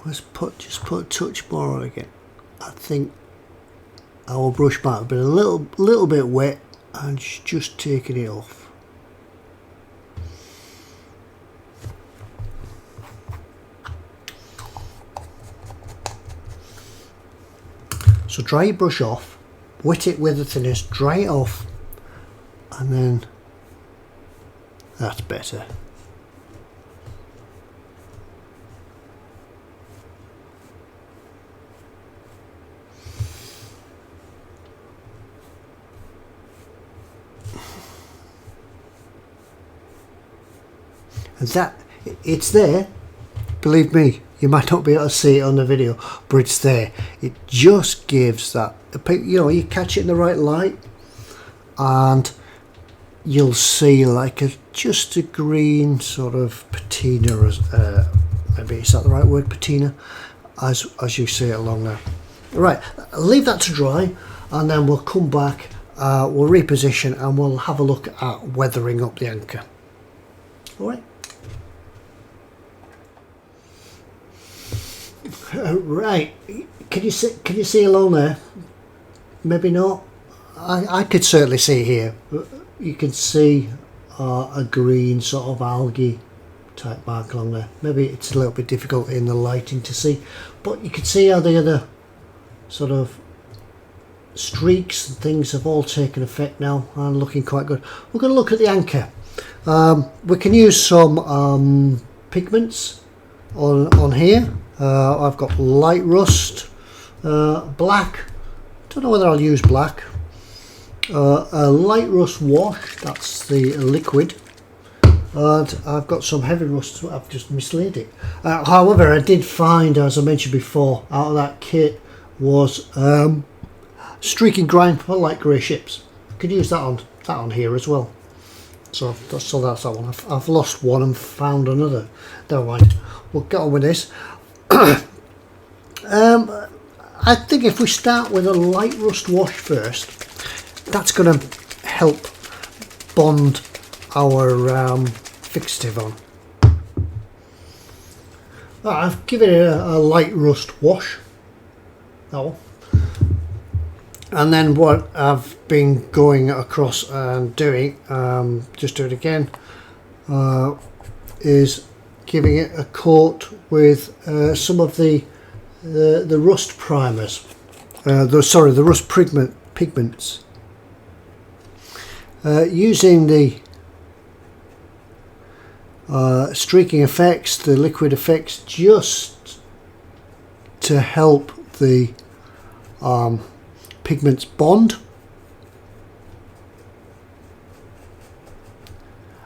let's just put a touch more on again. I think our brush might have been a little bit wet and just taking it off. So dry your brush off, wet it with the thinners, dry it off, and then that's better. And that, it's there, believe me, you might not be able to see it on the video, but it's there. It just gives that, you know, you catch it in the right light and you'll see like just a green sort of patina, maybe is that the right word, patina, as you see it along there. Right, leave that to dry and then we'll come back, we'll reposition and we'll have a look at weathering up the anchor. All right. Right. Can you see along there? Maybe not. I could certainly see here. You can see a green sort of algae type mark along there. Maybe it's a little bit difficult in the lighting to see, but you can see how the other sort of streaks and things have all taken effect now and looking quite good. We're going to look at the anchor. We can use some pigments on here. I've got light rust, black. Don't know whether I'll use black. A light rust wash, that's the liquid, and I've got some heavy rust. I've just mislaid it. However, I did find, as I mentioned before, out of that kit was streaking grime for light grey ships. Could use that on here as well. So that's that one. I've lost one and found another. Never mind. We'll get on with this. I think if we start with a light rust wash first, that's going to help bond our fixative on. I've given it a light rust wash, that one. And then what I've been going across and doing, just do it again, is giving it a coat with some of the rust primers, the rust pigments. Using the streaking effects, the liquid effects, just to help the pigments bond.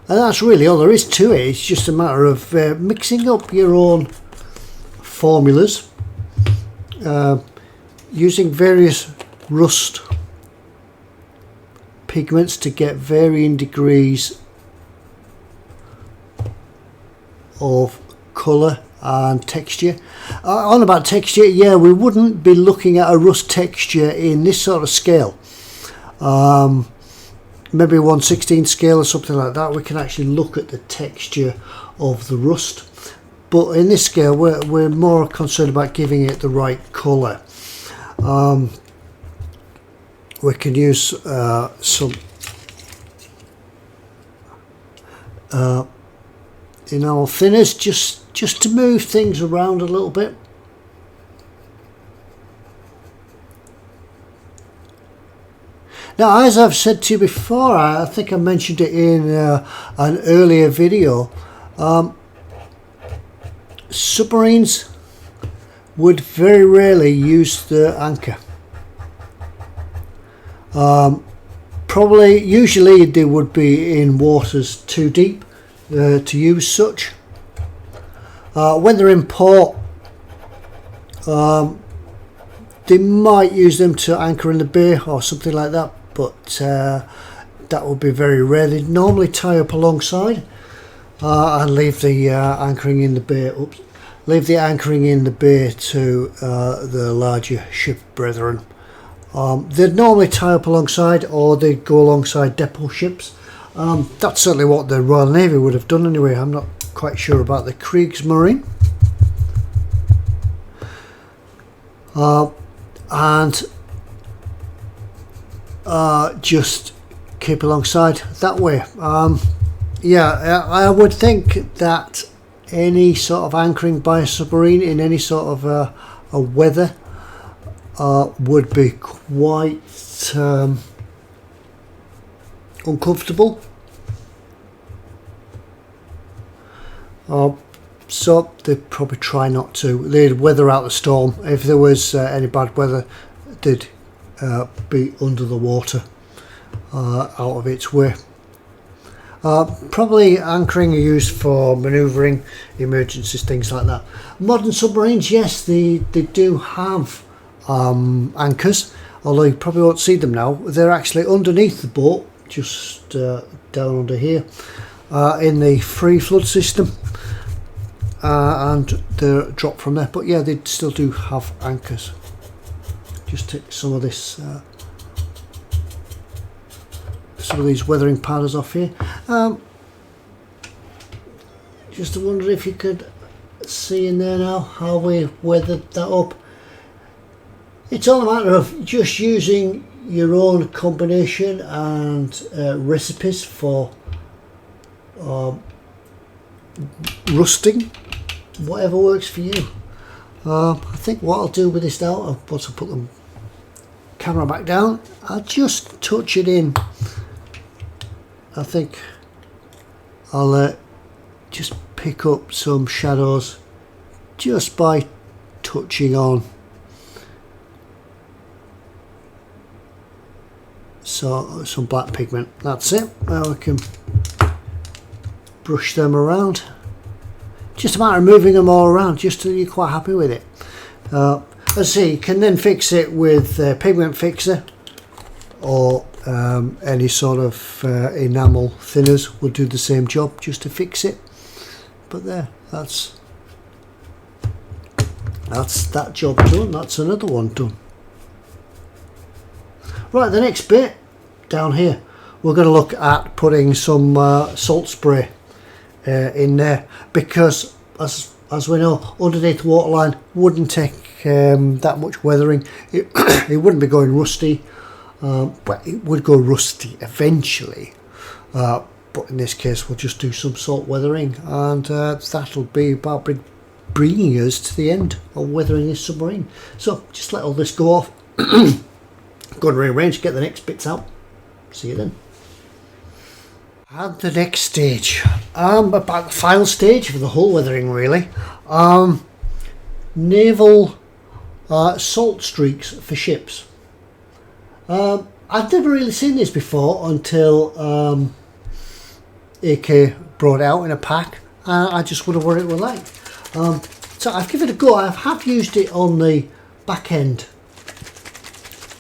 And that's really all there is to it. It's just a matter of mixing up your own formulas, using various rust pigments to get varying degrees of colour and texture. On about texture, yeah, we wouldn't be looking at a rust texture in this sort of scale. Maybe 1/16 scale or something like that. We can actually look at the texture of the rust, but in this scale we're more concerned about giving it the right colour. We can use some enamel thinners just to move things around a little bit. Now, as I've said to you before, I think I mentioned it in an earlier video, submarines would very rarely use the anchor. Usually they would be in waters too deep to use such. When they're in port, they might use them to anchor in the bay or something like that, but that would be very rare. They normally tie up alongside and leave the anchoring in the bay. Leave the anchoring in the bay to the larger ship brethren. They'd normally tie up alongside, or they'd go alongside depot ships. That's certainly what the Royal Navy would have done anyway. I'm not quite sure about the Kriegsmarine. And just keep alongside that way. Yeah, I would think that any sort of anchoring by a submarine in any sort of a weather would be quite uncomfortable. So they'd probably try not to. They'd weather out the storm. If there was any bad weather, they'd be under the water, out of its way. Probably anchoring are used for manoeuvring, emergencies, things like that. Modern submarines, yes, they do have anchors, although you probably won't see them now. They're actually underneath the boat, just down under here, in the free flood system, and they're dropped from there. But yeah, they still do have anchors. Just take some of this, some of these weathering powders off here. just wondering if you could see in there now how we weathered that up. It's all a matter of just using your own combination and recipes for rusting, whatever works for you. I think what I'll do with this now, once I put the camera back down, I'll just touch it in. I think I'll just pick up some shadows just by touching on. So some black pigment, that's it. Now we can brush them around. Just a matter of moving them all around just till you're quite happy with it. As I say, you can then fix it with pigment fixer or any sort of enamel thinners will do the same job just to fix it. But there, that's that job done. That's another one done. Right, the next bit down here, we're going to look at putting some salt spray in there, because as we know, underneath the waterline wouldn't take that much weathering. It wouldn't be going rusty, but it would go rusty eventually. But in this case, we'll just do some salt weathering, and that'll be about bringing us to the end of weathering this submarine. So just let all this go off. Go and rearrange, get the next bits out. See you then. And the next stage, about the final stage of the hull weathering really. Naval salt streaks for ships. I'd never really seen this before until AK brought it out in a pack. I just wondered what it was like. So I've given it a go. I have used it on the back end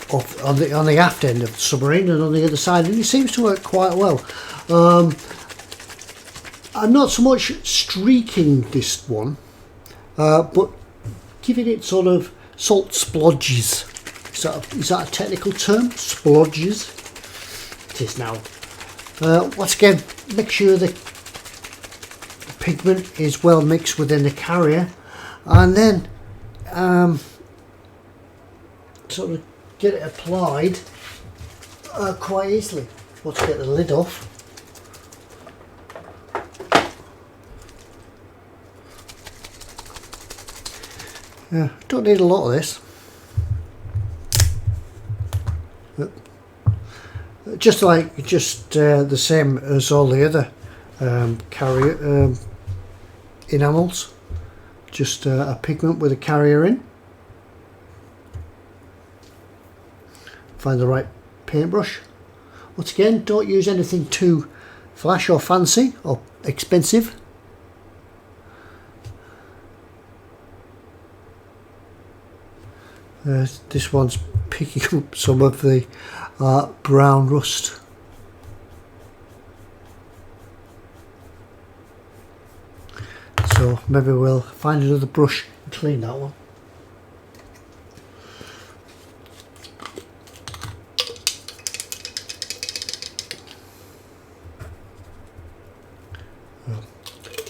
on the aft end of the submarine and on the other side, and it seems to work quite well. I'm not so much streaking this one, but giving it sort of salt splodges. Is that a technical term? Splodges? It is now. Once again, make sure the pigment is well mixed within the carrier, and then sort of get it applied quite easily. Let's get the lid off. Yeah, don't need a lot of this. Just the same as all the other carrier enamels. Just a pigment with a carrier in. Find the right paintbrush. Once again, don't use anything too flash or fancy or expensive. This one's picking up some of the brown rust. So maybe we'll find another brush and clean that one.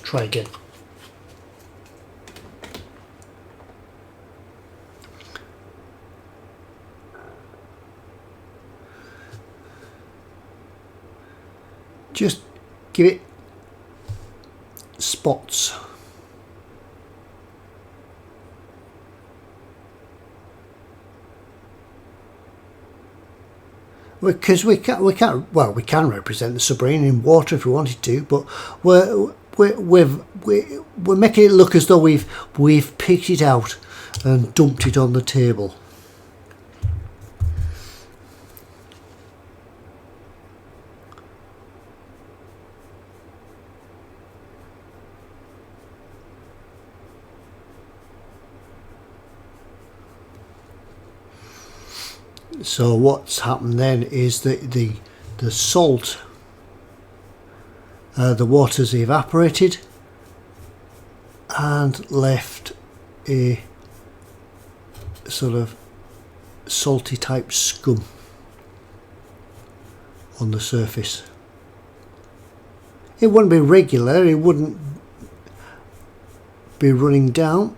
Try again. Just give it spots. Because we can represent the submarine in water if we wanted to, but we're making it look as though we've picked it out and dumped it on the table. So what's happened then is that the salt, the water's evaporated and left a sort of salty type scum on the surface. It wouldn't be regular, it wouldn't be running down.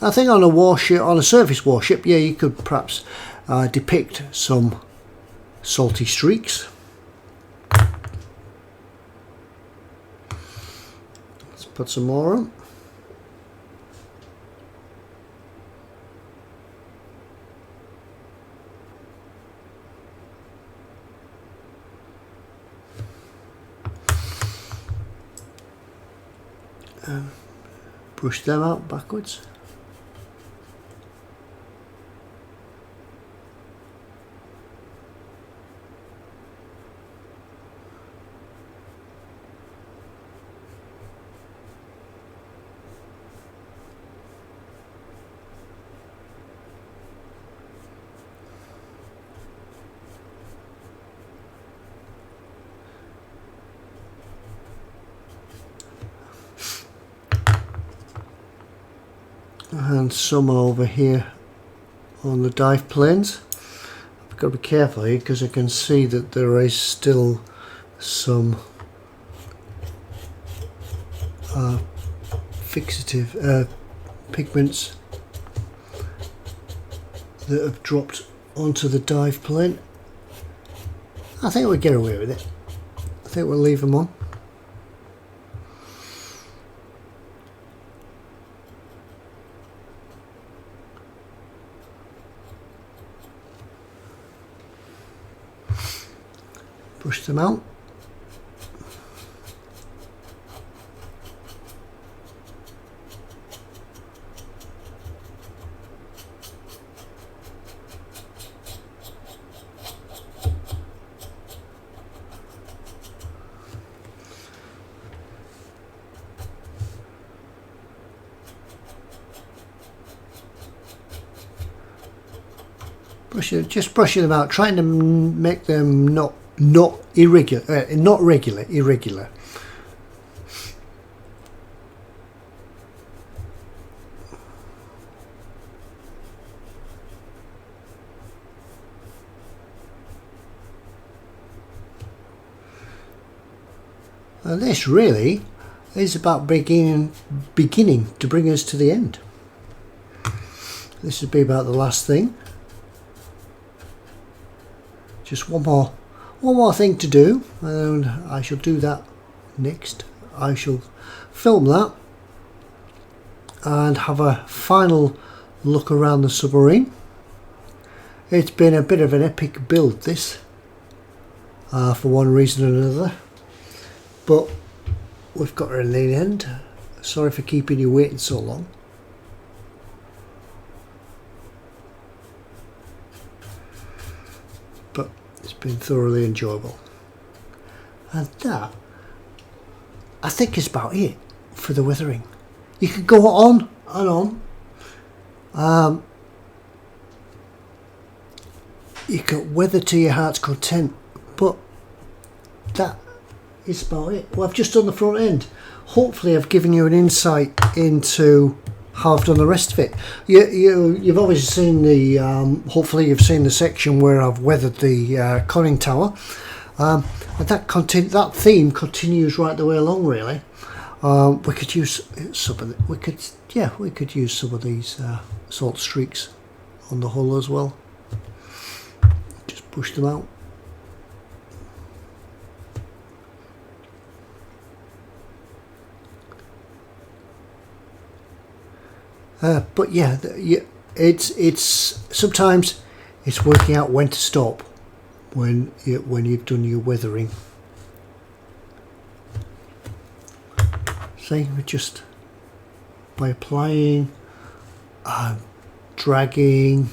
I think on a warship, on a surface warship, yeah, you could perhaps depict some salty streaks. Let's put some more on. Brush them out backwards. And some over here on the dive planes. I've got to be careful here because I can see that there is still some fixative pigments that have dropped onto the dive plane. I think we'll get away with it. I think we'll leave them on. Brush them out. Just brushing them out, trying to make them not irregular, irregular. And this really is about beginning to bring us to the end. This would be about the last thing. Just one more thing to do, and I shall do that next. I shall film that and have a final look around the submarine. It's been a bit of an epic build, this, for one reason or another, but we've got her in the end. Sorry for keeping you waiting so long. But it's been thoroughly enjoyable. And that, I think, is about it for the weathering. You could go on and on. You could weather to your heart's content, but that is about it. Well, I've just done the front end. Hopefully I've given you an insight into how I've done the rest of it. You've obviously seen the, hopefully you've seen the section where I've weathered the conning tower. And that theme continues right the way along, really. We could use some of we could use some of these salt streaks on the hull as well. Just push them out. But yeah, it's sometimes it's working out when to stop when you've done your weathering. See, we're just by applying, dragging,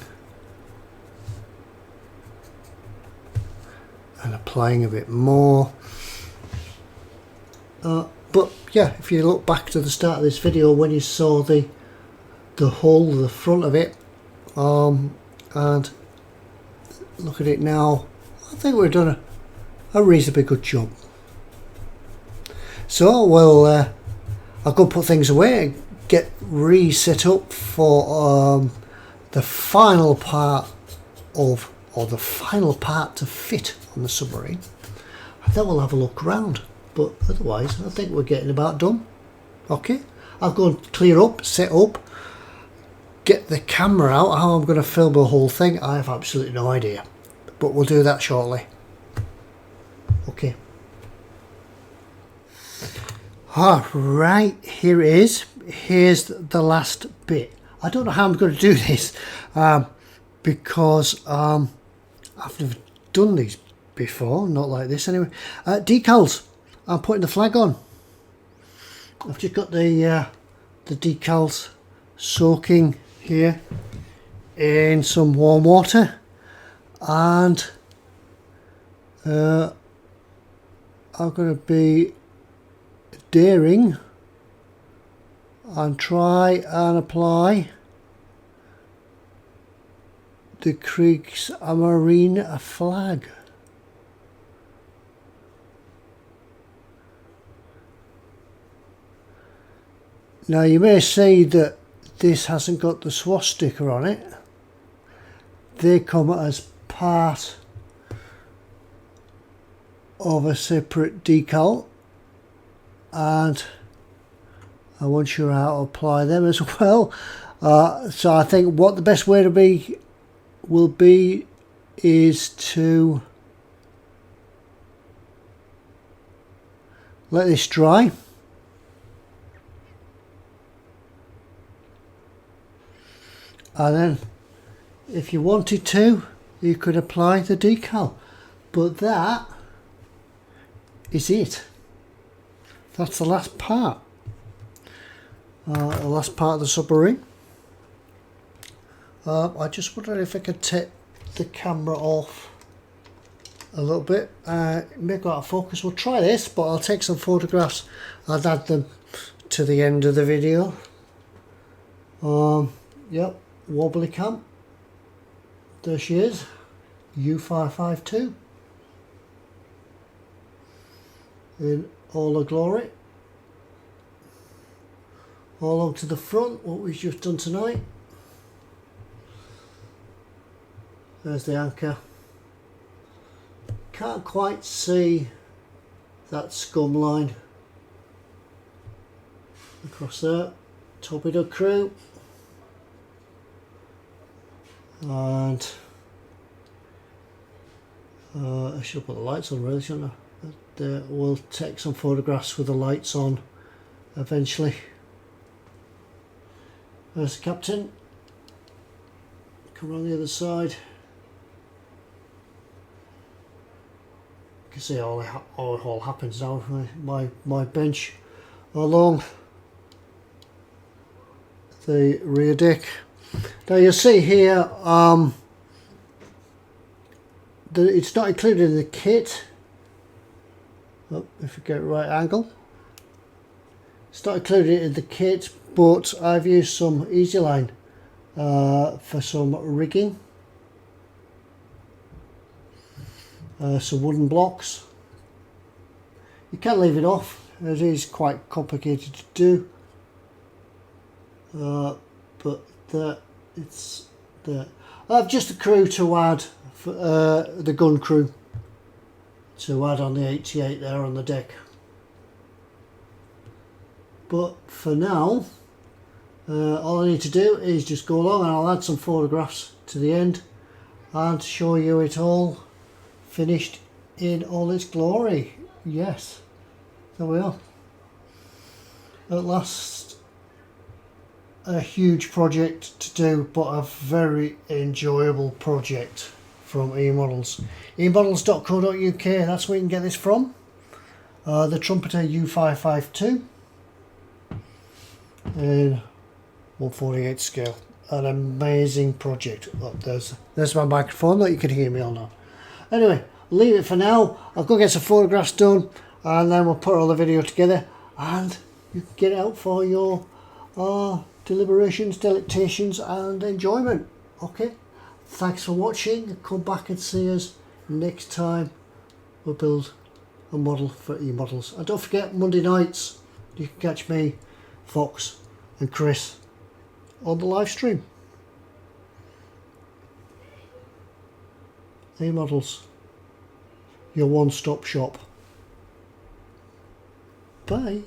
and applying a bit more. But yeah, if you look back to the start of this video when you saw the hull, the front of it, and look at it now, I think we've done a reasonably good job. So we'll I'll go put things away and get reset up for the final part to fit on the submarine, and then we'll have a look around. But otherwise I think we're getting about done. Okay, I'll go and clear up, set up, get the camera out. How I'm going to film the whole thing, I have absolutely no idea. But we'll do that shortly. Okay. Alright, here it is. Here's the last bit. I don't know how I'm going to do this because I've never done these before, not like this anyway. Decals. I'm putting the flag on. I've just got the decals soaking here in some warm water, and I'm going to be daring and try and apply the Kriegsmarine flag. Now you may see that this hasn't got the swastika on it. They come as part of a separate decal, and I want you how to apply them as well. So I think what the best way to will be is to let this dry. And then if you wanted to, you could apply the decal. But that is it. That's the last part. The last part of the submarine. I just wondered if I could take the camera off a little bit. Make out of focus. We'll try this, but I'll take some photographs and add them to the end of the video. Yep. Wobbly cam. There she is, U552 in all her glory. All on to the front, what we've just done tonight. There's the anchor. Can't quite see that scum line across there. Torpedo crew. And I should put the lights on really, shouldn't I? But, we'll take some photographs with the lights on eventually. There's the captain. Come around the other side. You can see how it all happens now. My bench along the rear deck. Now you'll see here that it's not included in the kit. Oh, if you get right angle, it's not included in the kit, but I've used some Easy Line for some rigging, some wooden blocks. You can't leave it off, it is quite complicated to do, but it's there. I've just a crew to add, for, the gun crew to add on the 88 there on the deck. But for now, all I need to do is just go along and I'll add some photographs to the end and show you it all finished in all its glory. Yes, there we are. At last, a huge project to do, but a very enjoyable project from eModels. eModels.co.uk, that's where you can get this from. The Trumpeter U552 in 1/48 scale. An amazing project. Look, there's my microphone. Look, you can hear me on that. Anyway, leave it for now. I'll go get some photographs done, and then we'll put all the video together, and you can get it out for your deliberations, delectations and enjoyment. Okay, thanks for watching. Come back and see us next time we'll build a model for eModels. And don't forget, Monday nights you can catch me, Fox and Chris on the live stream. eModels, your one-stop shop. Bye.